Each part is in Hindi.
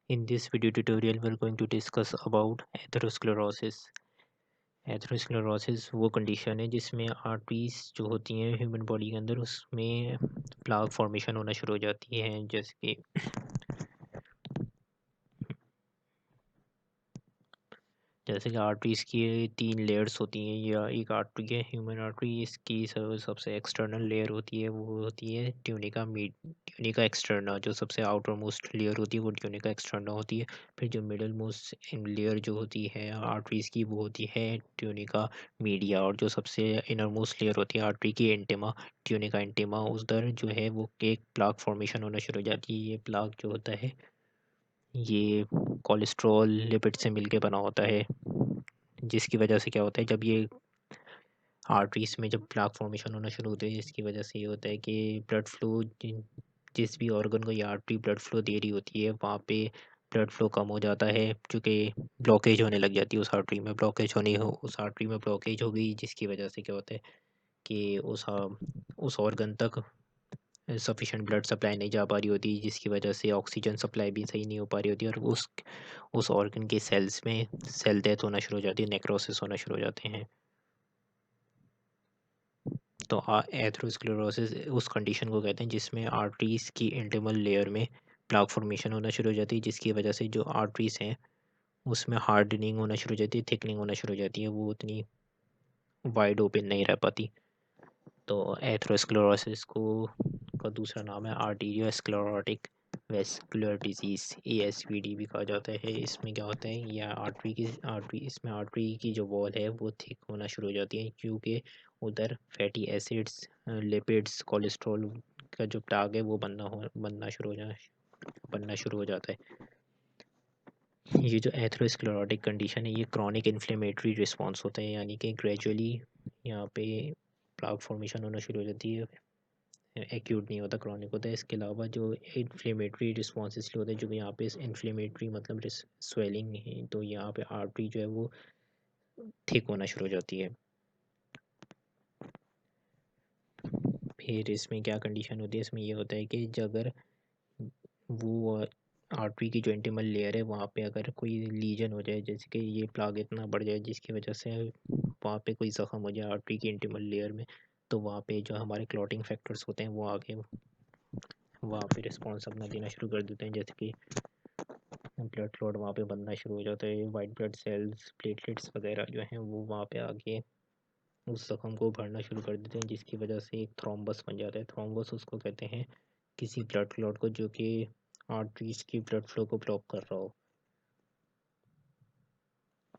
In this video tutorial, we're going to discuss about atherosclerosis. Atherosclerosis वो कंडीशन है जिसमें आर्टरीज जो होती हैं ह्यूमन बॉडी के अंदर उसमें प्लाक फॉर्मेशन होना शुरू हो जाती है। जैसे कि आर्टरीज की 3 लेयर्स होती हैं या एक आर्टरी है ह्यूमन आर्टरी। इसकी सबसे एक्सटर्नल लेयर होती है वो होती है ट्यूनिका एक्सटर्ना। जो सबसे आउटर मोस्ट लेयर होती है वो ट्यूनिका एक्सटर्ना होती है। फिर जो मिडल मोस्ट लेयर जो होती है आर्टरीज की वो होती है ट्यूनिका मीडिया। और जो सबसे इनर मोस्ट लेयर होती है आर्टरी की एंटेमा, ट्यूनिका एंटेमा, उधर जो है वो एक प्लाक फॉर्मेशन होना शुरू हो जाती है। ये प्लाक जो होता है ये कोलेस्ट्रॉल लिपिड से मिलके बना होता है, जिसकी वजह से क्या होता है जब ये आर्टरीज में जब प्लाक फॉर्मेशन होना शुरू होता है, जिसकी वजह से ये होता है कि ब्लड फ्लो जिस भी ऑर्गन को ये आर्टरी ब्लड फ्लो दे रही होती है वहाँ पे ब्लड फ्लो कम हो जाता है, क्योंकि ब्लॉकेज होने लग जाती है उस आर्टरी में। उस आर्टरी में ब्लॉकेज हो गई, जिसकी वजह से क्या होता है कि उस ऑर्गन तक सफिशेंट ब्लड सप्लाई नहीं जा पा रही होती, जिसकी वजह से ऑक्सीजन सप्लाई भी सही नहीं हो पा रही होती और उस ऑर्गन के सेल्स में सेल डेथ होना शुरू हो जाती है, नेक्रोसिस होना शुरू हो जाते हैं। तो एथेरोस्क्लेरोसिस उस कंडीशन को कहते हैं जिसमें आर्टरीज की इंटरनल लेयर में प्लाक फॉर्मेशन होना शुरू हो जाती है, जिसकी वजह से जो आर्टरीज हैं उसमें हार्डनिंग होना शुरू हो जाती है, थिकनिंग होना शुरू हो जाती है, वो उतनी वाइड ओपन नहीं रह पाती। तो एथेरोस्क्लेरोसिस को का दूसरा नाम है आर्टीरियोस्क्लेरोटिक वेस्कुलर डिजीज़, ASVD भी कहा जाता है। इसमें क्या होता है, या इसमें आर्टरी की जो वॉल है वो थिक होना शुरू हो जाती है, क्योंकि उधर फैटी एसिड्स, लिपिड्स, कोलेस्ट्रॉल का जो प्लाग है वो बनना शुरू हो जाता है। ये जो एथेरोस्क्लेरोटिक कंडीशन है ये क्रॉनिक इन्फ्लेमेटरी रिस्पॉन्स होता है, यानी कि ग्रेजुअली यहाँ पे प्लाक फॉर्मेशन होना शुरू हो जाती है। एक्यूट नहीं होता, क्रॉनिक होता है। इसके अलावा जो इन्फ्लेमेटरी रिस्पॉन्स इसलिए होता है जो यहाँ पे इन्फ्लेमेटरी मतलब स्वेलिंग है, तो यहाँ पे आर्टरी जो है वो थिक होना शुरू हो जाती है। फिर इसमें क्या कंडीशन होती है, इसमें ये होता है कि अगर वो आर्टरी की जो इंटीमल लेयर है वहाँ पे अगर कोई लीजन हो जाए, जैसे कि ये प्लाग इतना बढ़ जाए जिसकी वजह से वहाँ पे कोई ज़ख्म हो जाए आर्टरी की इंटीमल लेयर में, तो वहाँ पे जो हमारे क्लॉटिंग फैक्टर्स होते हैं वो आगे वहाँ पे रिस्पॉन्स अपना देना शुरू कर देते हैं, जैसे कि ब्लड क्लॉट वहाँ पे बनना शुरू हो जाता है, वाइट ब्लड सेल्स, प्लेटलेट्स वगैरह जो हैं वो वहाँ पे आगे उस जख्म को भरना शुरू कर देते हैं, जिसकी वजह से एक थ्रोम्बस बन जाता है। थ्रोम्बस उसको कहते हैं किसी ब्लड क्लॉट को जो कि आर्टरीज की ब्लड फ्लो को ब्लॉक कर रहा हो।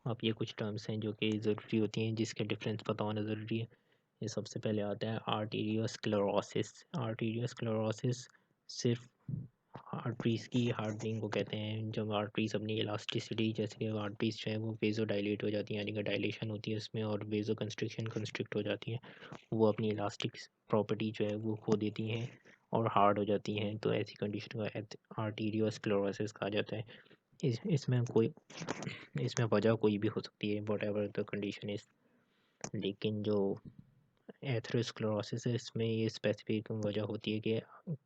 अब ये कुछ टर्म्स हैं जो कि ज़रूरी होती हैं, जिसके डिफरेंस पता होना ज़रूरी है। ये सबसे पहले आता है आर्टीरियोस्क्लेरोसिस। आर्टीरियोस्क्लेरोसिस सिर्फ आर्टरीज की हार्डनिंग को कहते हैं। जब आर्टरीज अपनी इलास्टिसिटी, जैसे कि आर्टरीज जो है वो वेजो डायलेट हो जाती हैं, यानी कि डायलेशन होती है इसमें, और वेजो कंस्ट्रिक्ट हो जाती हैं, वो अपनी इलास्टिक प्रॉपर्टी जो है वो खो देती हैं और हार्ड हो जाती हैं। तो ऐसी कंडीशन को आर्टीरियोस्क्लेरोसिस कहा जाता है। इसमें वजह कोई भी हो सकती है, what ever the condition is. लेकिन जो एथेरोस्क्लेरोसिस है इसमें ये स्पेसिफिक वजह होती है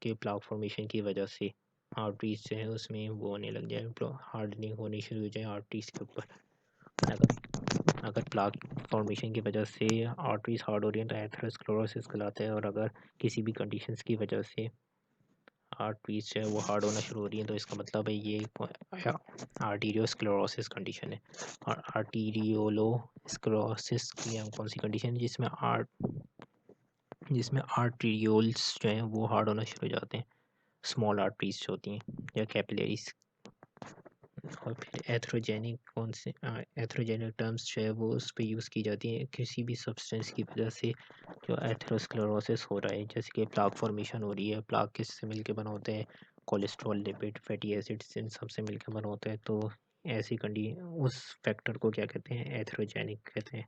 कि प्लाक फॉर्मेशन की वजह से आर्टरीज जो है उसमें वो होने लग जाए, हार्डनिंग होनी शुरू हो जाए आर्टरीज के ऊपर। अगर प्लाक फॉर्मेशन की वजह से आर्टरीज हार्ड हो रही है तो एथेरोस्क्लेरोसिस कहलाता है, और अगर किसी भी कंडीशंस की वजह से आर्टरीज जो है वो हार्ड होना शुरू हो रही है तो इसका मतलब है ये आर्टीरियोस्क्लेरोसिस कंडीशन है। और आर्टीरियोलोस्क्लेरोसिस की कौन सी कंडीशन है जिसमें आर्टेरियोल्स जो हैं वो हार्ड होना शुरू हो जाते हैं, स्मॉल आर्टरीज जो होती हैं या कैपिलरीज। और फिर एथ्रोजेनिक टर्म्स जो है वो उस पर यूज़ की जाती हैं किसी भी सब्सटेंस की वजह से जो एथेरोस्क्लेरोसिस हो रहा है, जैसे कि प्लाक फॉर्मेशन हो रही है। प्लाक किससे मिलके बना होता है, कोलेस्ट्रॉल, लिपिड, फैटी एसिड्स, इन सबसे मिलकर बना होता है। तो ऐसी उस फैक्टर को क्या कहते हैं, एथेरोजेनिक कहते हैं।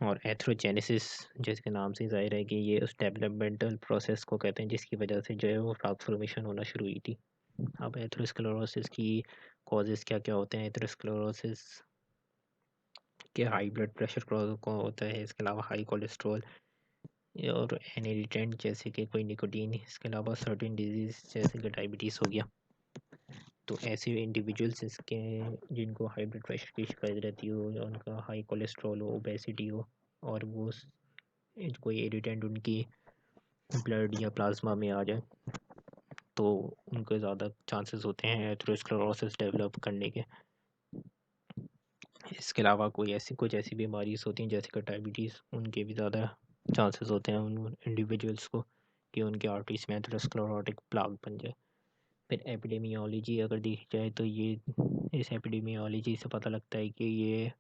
और एथेरोजेनेसिस जैसे के नाम से ज़ाहिर है कि ये उस डेवलपमेंटल प्रोसेस को कहते हैं जिसकी वजह से जो है वो प्लाक फॉर्मेशन होना शुरू हुई थी। अब एथेरोस्क्लेरोसिस की कॉजेज़ क्या क्या होते हैं। एथेरोस्क्लेरोसिस के हाई ब्लड प्रेशर को होता है, इसके अलावा हाई कोलेस्ट्रॉल और इनहेरिटेंट जैसे कि कोई निकोटीन, इसके अलावा सर्टेन डिजीज़ जैसे कि डायबिटीज़ हो गया। तो ऐसे इंडिविजुअल्स इसके जिनको हाई ब्लड प्रेशर की शिकायत रहती हो या उनका हाई कोलेस्ट्रॉल हो, ओबेसिटी हो, और वो कोई इरिटेंट उनकी ब्लड या प्लाज्मा में आ जाए, तो उनको ज़्यादा चांसेस होते हैं एथेरोस्क्लेरोसिस डेवलप करने के। इसके अलावा कुछ ऐसी बीमारीज होती हैं जैसे कि डायबिटीज़, उनके भी ज़्यादा चांसेस होते हैं उन इंडिविजुअल्स को कि उनके आर्टरीज में एथेरोस्क्लेरोटिक प्लाक बन जाए। फिर एपिडेमियोलॉजी अगर देखी जाए तो ये इस एपिडेमियोलॉजी से पता लगता है कि ये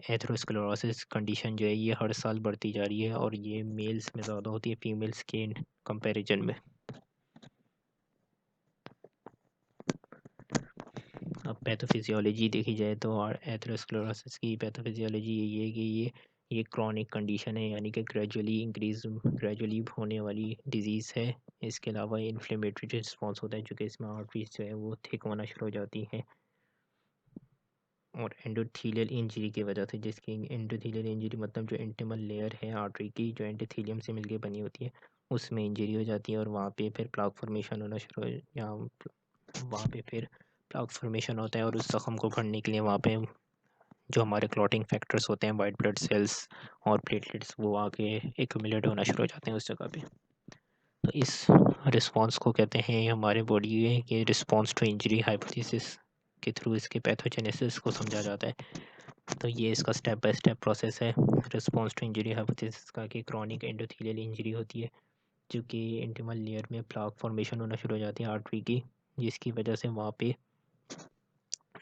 एथेरोस्क्लेरोसिस कंडीशन जो है ये हर साल बढ़ती जा रही है और ये मेल्स में ज़्यादा होती है फीमेल्स के कंपैरिजन में। अब पैथोफिजियोलॉजी देखी जाए तो एथेरोस्क्लेरोसिस की पैथोफिजियोलॉजी यही है कि ये क्रॉनिक कंडीशन है, यानी कि ग्रेजुअली होने वाली डिजीज़ है। इसके अलावा इन्फ्लेमेटरी रिस्पॉन्स होता है जो कि इसमें आर्टरीज जो है वो थिक होना शुरू हो जाती हैं, और एंडोथीलियल इंजरी की वजह से, जिसकी एंडोथीलियल इंजरी मतलब जो इंटिमल लेयर है आर्टरी की जो एंडोथीलियम से मिलकर बनी होती है उसमें इंजरी हो जाती है, और वहाँ पे फिर प्लाक फॉर्मेशन होना शुरू या वहाँ पे फिर प्लाक फॉर्मेशन होता है, और उस जख्म को भरने के लिए वहाँ पे जो हमारे क्लॉटिंग फैक्टर्स होते हैं, वाइट ब्लड सेल्स और प्लेटलेट्स, वो आके एक्यूमुलेट होना शुरू हो जाते हैं उस जगह पे। तो इस रिस्पॉन्स को कहते हैं हमारे बॉडी के रिस्पॉन्स टू इंजरी हाइपोथेसिस के थ्रू इसके पैथोजेनेसिस को समझा जाता है। तो ये इसका स्टेप बाय स्टेप प्रोसेस है रिस्पॉन्स टू इंजरी हाइपोथेसिस का, कि क्रॉनिक एंडोथेलियल इंजरी होती है जो कि इंटिमल लेयर में प्लाक फॉर्मेशन होना शुरू हो जाती है आर्टरी की, जिसकी वजह से वहाँ पे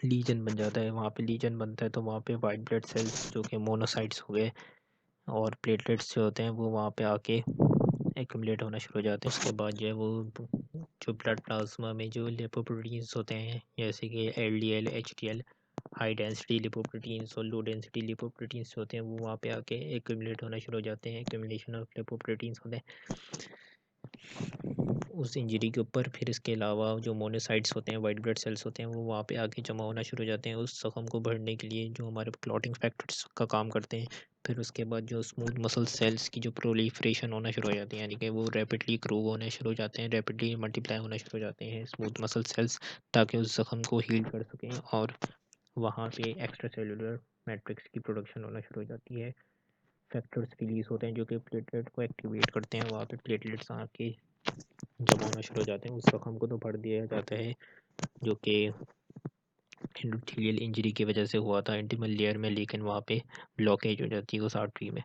लीजन बन जाता है। वहाँ पे लीजन बनता है तो वहाँ पे वाइट ब्लड सेल्स जो कि मोनोसाइट्स हो गए और प्लेटलेट्स जो होते हैं वो वहाँ पे आके एक्यूमुलेट होना शुरू हो जाते हैं। उसके बाद जो है वो जो ब्लड प्लाज्मा में जो लिपोप्रोटीन्स होते हैं जैसे कि LDL, HDL, high density lipoproteins और लो डेंसिटी लिपोप्रोटीन्स होते हैं वो वहाँ पे आके एक्यूमुलेट होना शुरू हो जाते हैं। एक्यूमुलेशन ऑफ लिपोप्रोटीन्स होते हैं उस इंजरी के ऊपर। फिर इसके अलावा जो मोनोसाइट्स होते हैं, वाइट ब्लड सेल्स होते हैं, वो वहाँ पे आके जमा होना शुरू हो जाते हैं उस जख्म को भरने के लिए, जो हमारे क्लॉटिंग फैक्टर्स का काम करते हैं। फिर उसके बाद जो स्मूथ मसल सेल्स की जो प्रोलिफरेशन होना शुरू हो जाती है, यानी कि वो रैपिडली ग्रो होने शुरू हो जाते हैं, रैपिडली मल्टीप्लाई होना शुरू हो जाते हैं स्मूथ मसल सेल्स, ताकि उस जख्म को हील कर सकें, और वहाँ पे एक्स्ट्रा सेलुलर मैट्रिक्स की प्रोडक्शन होना शुरू हो जाती है। फैक्टर्स रिलीज होते हैं जो कि प्लेटलेट को एक्टिवेट करते हैं, वहाँ पे प्लेटलेट्स आके जमा होना शुरू हो जाते हैं। उस जख्म को तो भर दिया जाता है जो कि एंडोथेलियल इंजरी की वजह से हुआ था इंटिमल लेयर में, लेकिन वहाँ पे ब्लॉकेज हो जाती है उस आर्टरी में।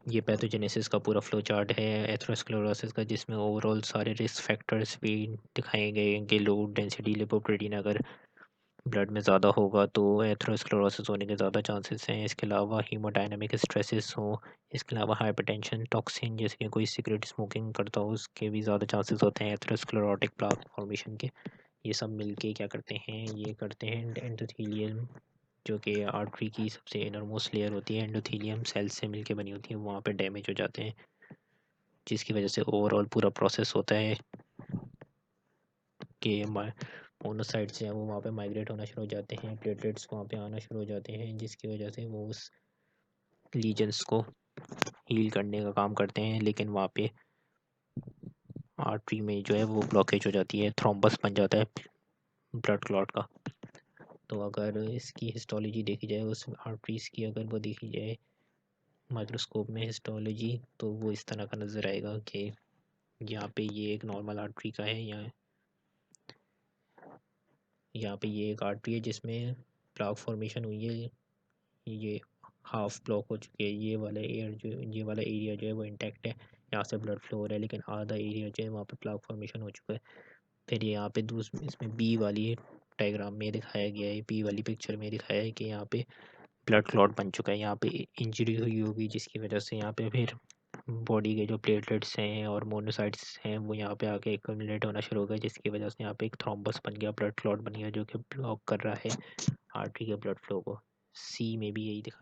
ये पैथोजेनेसिस का पूरा फ्लो चार्ट है एथेरोस्क्लेरोसिस का, जिसमें ओवरऑल सारे रिस्क फैक्टर्स भी दिखाए गए हैं कि लो डेंसिटी लिपोप्रोटीन अगर ब्लड में ज़्यादा होगा तो एथेरोस्क्लेरोसिस होने के ज़्यादा चांसेस हैं। इसके अलावा हीमोडायनामिक स्ट्रेसेस हो, इसके अलावा हाइपरटेंशन, टॉक्सिन, जैसे कि कोई सिगरेट स्मोकिंग करता हो उसके भी ज़्यादा चांसेस होते हैं एथेरोस्क्लेरोटिक प्लाक फॉर्मेशन के। ये सब मिलके क्या करते हैं, ये करते हैं एंडोथेलियम जो कि आर्टरी की सबसे इनरमोस्ट लेयर होती है, एंडोथेलियम सेल्स से मिलके बनी होती है, वहाँ पे डैमेज हो जाते हैं, जिसकी वजह से ओवरऑल पूरा प्रोसेस होता है कि मोनोसाइट्स हैं वो वहाँ पे माइग्रेट होना शुरू हो जाते हैं, प्लेटलेट्स वहाँ पे आना शुरू हो जाते हैं, जिसकी वजह से वो उस लीजन्स को हील करने का काम करते हैं, लेकिन वहाँ पे आर्टरी में जो है वो ब्लॉकेज हो जाती है, थ्रोम्बस बन जाता है ब्लड क्लॉट का। तो अगर इसकी हिस्टोलॉजी देखी जाए, उस आर्टरीज की अगर वो देखी जाए माइक्रोस्कोप में हिस्टोलॉजी, तो वो इस तरह का नज़र आएगा कि यहाँ पे ये एक नॉर्मल आर्टरी का है, यहाँ पे ये एक आर्टरी है जिसमें प्लाक फॉर्मेशन हुई है, ये हाफ ब्लॉक हो चुकी है, ये वाला एरिया जो है वो इंटैक्ट है, यहाँ से ब्लड फ्लो हो रहा है, लेकिन आधा एरिया जो है वहाँ पे प्लाक फॉर्मेशन हो चुका है। फिर यहाँ पे इसमें बी वाली डायग्राम में दिखाया गया है, बी वाली पिक्चर में दिखाया है कि यहाँ पे ब्लड क्लॉट बन चुका है, यहाँ पे इंजरी हुई होगी, जिसकी वजह से यहाँ पे फिर बॉडी के जो प्लेटलेट्स हैं और मोनोसाइट्स हैं वो यहाँ पे आके एक्यूमुलेट होना शुरू हो गया, जिसकी वजह से यहाँ पे एक थ्रोम्बस बन गया, ब्लड क्लॉट बन गया, जो कि ब्लॉक कर रहा है आर्टरी के ब्लड फ्लो को। सी में भी यही दिखा